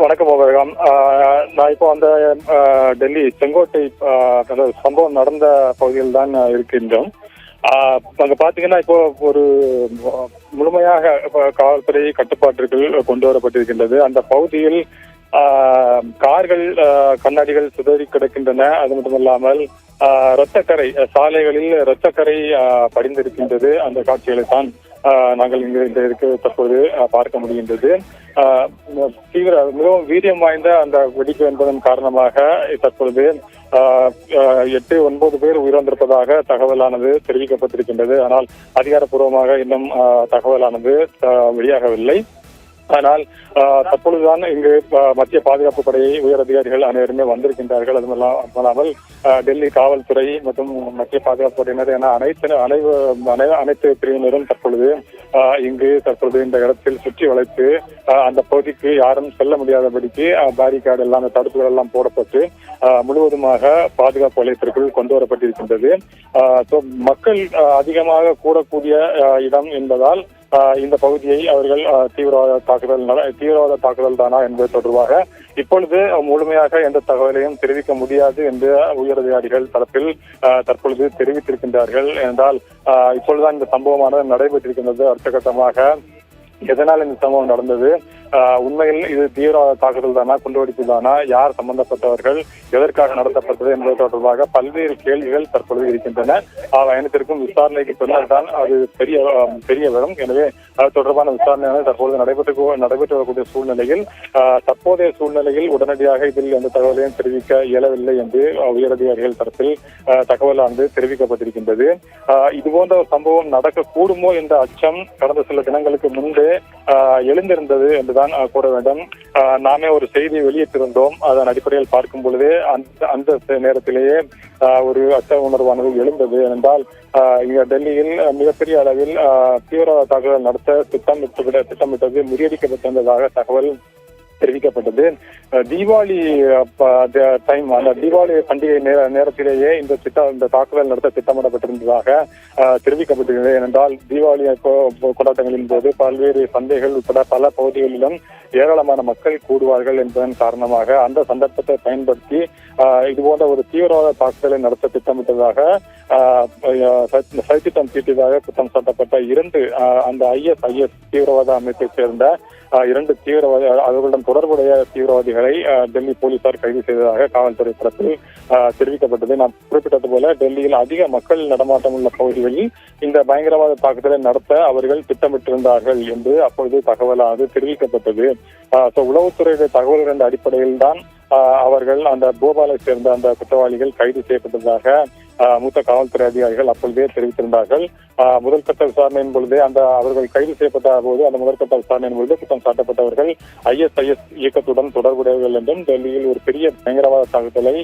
வணக்கம் உபயோகம். நான் இப்போ அந்த டெல்லி செங்கோட்டை சம்பவம் நடந்த பகுதியில் தான் இருக்கின்றோம். அங்க பாத்தீங்கன்னா இப்போ ஒரு முழுமையாக காவல்துறை கட்டுப்பாட்டிற்குள் கொண்டு வரப்பட்டிருக்கின்றது. அந்த பகுதியில் கார்கள் கண்ணாடிகள் சிதறி கிடக்கின்றன. அது மட்டுமல்லாமல் இரத்தக்கரை சாலைகளில் இரத்தக்கரை படிந்திருக்கின்றது. அந்த காட்சிகளை தான் நாங்கள் இங்கு தற்போது பார்க்க முடிகின்றது. மிகவும் வீரியம் வாய்ந்த அந்த வெடிப்பு என்பதன் காரணமாக தற்பொழுது 8-9 பேர் உயிரிழந்திருப்பதாக தகவலானது தெரிவிக்கப்பட்டிருக்கின்றது. ஆனால் அதிகாரப்பூர்வமாக இன்னும் தகவலானது வெளியாகவில்லை. ஆனால் தற்பொழுதுதான் இங்கு மத்திய பாதுகாப்பு படை உயர் அதிகாரிகள் அனைவருமே வந்திருக்கின்றார்கள். அதுமல்லாமல் டெல்லி காவல்துறை மற்றும் மத்திய பாதுகாப்பு படையினர் என அனைத்து பிரிவினரும் தற்பொழுது இந்த இடத்தில் சுற்றி வளைத்து அந்த பகுதிக்கு யாரும் செல்ல முடியாதபடிக்கு பேரிகார்டு எல்லாம் தடுப்புகள் எல்லாம் போடப்பட்டு முழுவதுமாக பாதுகாப்பு வலயத்திற்குள் கொண்டு வரப்பட்டிருக்கின்றது. மக்கள் அதிகமாக கூடக்கூடிய இடம் என்பதால் இந்த பகுதியை அவர்கள் தீவிரவாத தாக்குதல் தானா என்பது தொடர்பாக இப்பொழுது முழுமையாக எந்த தகவலையும் தெரிவிக்க முடியாது என்று உயரதிகாரிகள் தரப்பில் தற்பொழுது தெரிவித்திருக்கின்றார்கள். என்றால் இப்பொழுதுதான் இந்த சம்பவமானது நடைபெற்றிருக்கின்றது. அடுத்த கட்டமாக எதனால் இந்த சம்பவம் நடந்தது, உண்மையில் இது தீவிரவாத தாக்குதல் தானா, குண்டுவெடிப்பு தானா, யார் சம்பந்தப்பட்டவர்கள், எதற்காக நடத்தப்பட்டது என்பது தொடர்பாக பல்வேறு கேள்விகள் தற்பொழுது இருக்கின்றன. அனைத்திற்கும் விசாரணைக்கு பின்னர் தான் அது தெரிய வரும். எனவே அது தொடர்பான விசாரணையானது தற்போது நடைபெற்று வரக்கூடிய சூழ்நிலையில் தற்போதைய சூழ்நிலையில் உடனடியாக இதில் எந்த தகவலையும் தெரிவிக்க இயலவில்லை என்று உயரதிகாரிகள் தரப்பில் தகவலானது தெரிவிக்கப்பட்டிருக்கின்றது. இதுபோன்ற ஒரு சம்பவம் நடக்கக்கூடுமோ என்ற அச்சம் கடந்த சில தினங்களுக்கு முன்பே எழுந்திருந்தது என்றுதான் கூற வேண்டும். நாமே ஒரு செய்தியை வெளியிட்டிருந்தோம். அதன் அடிப்படையில் பார்க்கும் பொழுதே அந்த நேரத்திலேயே ஒரு அச்ச உணர்வானது எழுந்தது. என்றால் இங்க டெல்லியில் மிகப்பெரிய அளவில் தீவிரவாத தாக்குதல் நடத்த திட்டமிட்டது முறியடிக்கப்பட்டிருந்ததாக தகவல் தெரிவிக்கப்பட்டது. தீபாவளி டைம், அந்த தீபாவளி பண்டிகை நேரத்திலேயே இந்த தாக்குதல் நடத்த திட்டமிடப்பட்டிருந்ததாக தெரிவிக்கப்பட்டிருக்கிறது. ஏனென்றால் தீபாவளி கொண்டாட்டங்களின் போது பல்வேறு சந்தைகள் உட்பட பல பகுதிகளிலும் ஏராளமான மக்கள் கூடுவார்கள் என்பதன் காரணமாக அந்த சந்தர்ப்பத்தை பயன்படுத்தி இதுபோன்ற ஒரு தீவிரவாத தாக்குதலை நடத்த திட்டமிட்டதாக சதித்திட்டம் தீட்டியதாக குற்றம் சாட்டப்பட்ட 2 அந்த IS தீவிரவாத அமைப்பை சேர்ந்த 2 தீவிரவாதி, அவர்களுடன் தொடர்புடைய தீவிரவாதிகளை டெல்லி போலீசார் கைது செய்ததாக காவல்துறை தரப்பில் தெரிவிக்கப்பட்டது. நான் குறிப்பிட்டது போல டெல்லியில் அதிக மக்கள் நடமாட்டம் உள்ள பகுதிகளில் இந்த பயங்கரவாத தாக்குதலை நடத்த அவர்கள் திட்டமிட்டிருந்தார்கள் என்று அப்பொழுது தகவலானது தெரிவிக்கப்பட்டது. உளவுத்துறையுடைய தகவல்களின் அடிப்படையில் தான் அவர்கள் அந்த போபாலை சேர்ந்த அந்த குற்றவாளிகள் கைது செய்யப்பட்டதாக மூத்த காவல்துறை அதிகாரிகள் அப்பொழுதே தெரிவித்திருந்தார்கள். முதல்கட்ட விசாரணையின் பொழுதே அவர்கள் கைது செய்யப்பட்ட போது அந்த முதற்கட்ட விசாரணையின் பொழுது குற்றம் சாட்டப்பட்டவர்கள் IS இயக்கத்துடன் தொடர்புடையவர்கள் என்றும் டெல்லியில் ஒரு பெரிய பயங்கரவாத தாக்குதலை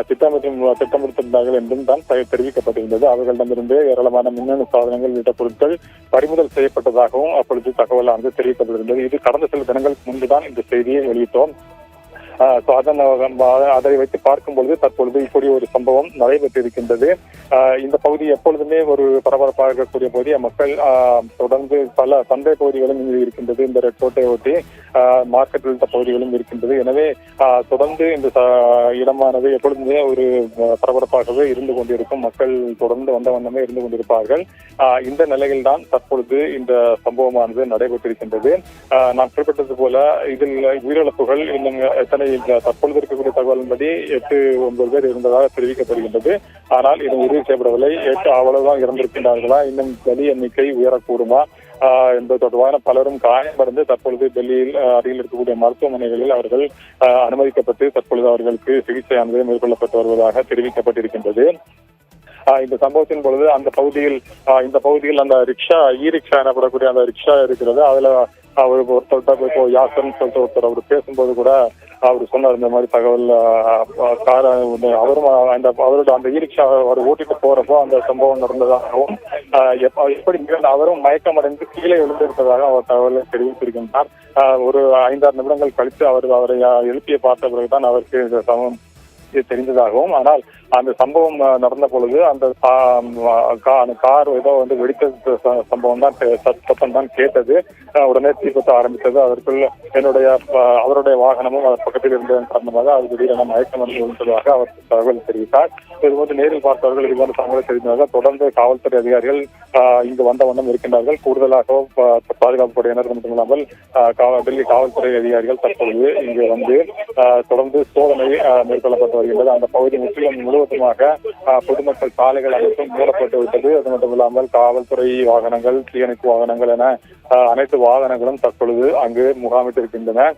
திட்டமிட்டிருந்தார்கள் என்றும் தான் தெரிவிக்கப்பட்டிருந்தது. அவர்களிடமிருந்து ஏராளமான மின்னணு சாதனங்கள் உள்ளிட்ட பொருட்கள் பறிமுதல் செய்யப்பட்டதாகவும் அப்பொழுது தகவலானது தெரிவிக்கப்பட்டிருந்தது. இது கடந்த சில தினங்களுக்கு முன்புதான் இந்த செய்தியை வெளியிட்டோம். அதை வைத்து பார்க்கும்பொழுது தற்பொழுது இப்படி ஒரு சம்பவம் நடைபெற்றிருக்கின்றது. இந்த பகுதி எப்பொழுதுமே ஒரு பரபரப்பாக இருக்கக்கூடிய பகுதி. மக்கள் தொடர்ந்து பல சந்தை பகுதிகளும் இருக்கின்றது. இந்த ரெட் கோட்டை ஒட்டி மார்க்கெட் உள்ளிட்ட பகுதிகளும் இருக்கின்றது. எனவே தொடர்ந்து இந்த இடமானது எப்பொழுதுமே ஒரு பரபரப்பாகவே இருந்து கொண்டிருக்கும். மக்கள் தொடர்ந்து வந்த வண்ணமே இருந்து கொண்டிருப்பார்கள். இந்த நிலையில் தான் தற்பொழுது இந்த சம்பவமானது நடைபெற்றிருக்கின்றது. நான் குறிப்பிட்டது போல இதில் உயிரிழப்புகள் இன்னும் எத்தனை தற்பொழுது இருக்கக்கூடிய தகவலின்படி 8-9 பேர் இருந்ததாக தெரிவிக்கப்படுகின்றது. ஆனால் இது உறுதி செய்யப்படவில்லை. 8 அவ்வளவுதான் இறந்திருக்கின்றார்களா, இன்னும் பலி எண்ணிக்கை உயரக்கூடுமா என்பது தொடர்பான பலரும் காயமடைந்து தற்பொழுது டெல்லியில் அருகில் இருக்கக்கூடிய மருத்துவமனைகளில் அவர்கள் அனுமதிக்கப்பட்டு தற்பொழுது அவர்களுக்கு சிகிச்சையானது மேற்கொள்ளப்பட்டு வருவதாக தெரிவிக்கப்பட்டிருக்கின்றது. இந்த சம்பவத்தின் பொழுது இந்த பகுதியில் அந்த ரிக்ஷா எனப்படக்கூடிய அந்த ரிக்ஷா இருக்கிறது. அதுல ஒருத்தர் இப்போ யாசன் சொல்லிட்டு ஒருத்தர் அவர் பேசும்போது கூட அவர் சொன்னார் இந்த மாதிரி தகவல். அவரும் அவரோட அந்த ரிக்ஷா அவர் ஓட்டிட்டு போறப்போ அந்த சம்பவம் நடந்ததாகவும் எப்படி அவரும் மயக்கமடைந்து கீழே விழுந்திருப்பதாக அவர் தகவலை தெரிவித்திருக்கின்றார். ஒரு 5-6 நிமிடங்கள் கழித்து அவரை எழுப்பிய பார்த்த பிறகுதான் அவருக்கு இந்த சம்பவம் தெரிந்ததாகவும், ஆனால் அந்த சம்பவம் நடந்த பொழுது அந்த கார் ஏதோ வெடித்த சம்பவம் தான், சத்தம் தான் கேட்டது. உடனே தீப்பற்ற ஆரம்பித்தது. அதற்குள் அவருடைய வாகனமும் அதன் பக்கத்தில் இருந்ததன் காரணமாக அது திடீரென மயக்கம் வந்து விழுந்ததாக அவர் தகவல் தெரிவித்தார். இதுபோன்று நேரில் பார்த்தவர்கள் இதுபோன்ற தகவலை தெரிவித்ததாக தொடர்ந்து காவல்துறை அதிகாரிகள் இங்கு வந்த வண்ணம் இருக்கின்றார்கள். கூடுதலாக பாதுகாப்பு படையினர் மட்டுமில்லாமல் டெல்லி காவல்துறை அதிகாரிகள் தற்பொழுது இங்கு வந்து தொடர்ந்து சோதனை மேற்கொள்ளப்பட்டு வருகின்றது. அந்த பகுதி முழுவதுமாக பொதுமக்கள் சாலைகள் அனைத்தும் மூடப்பட்டு விட்டது. அது மட்டுமில்லாமல் காவல்துறை வாகனங்கள், தீயணைப்பு வாகனங்கள் என அனைத்து வாகனங்களும் தற்பொழுது அங்கு முகாமிட்டிருக்கின்றன.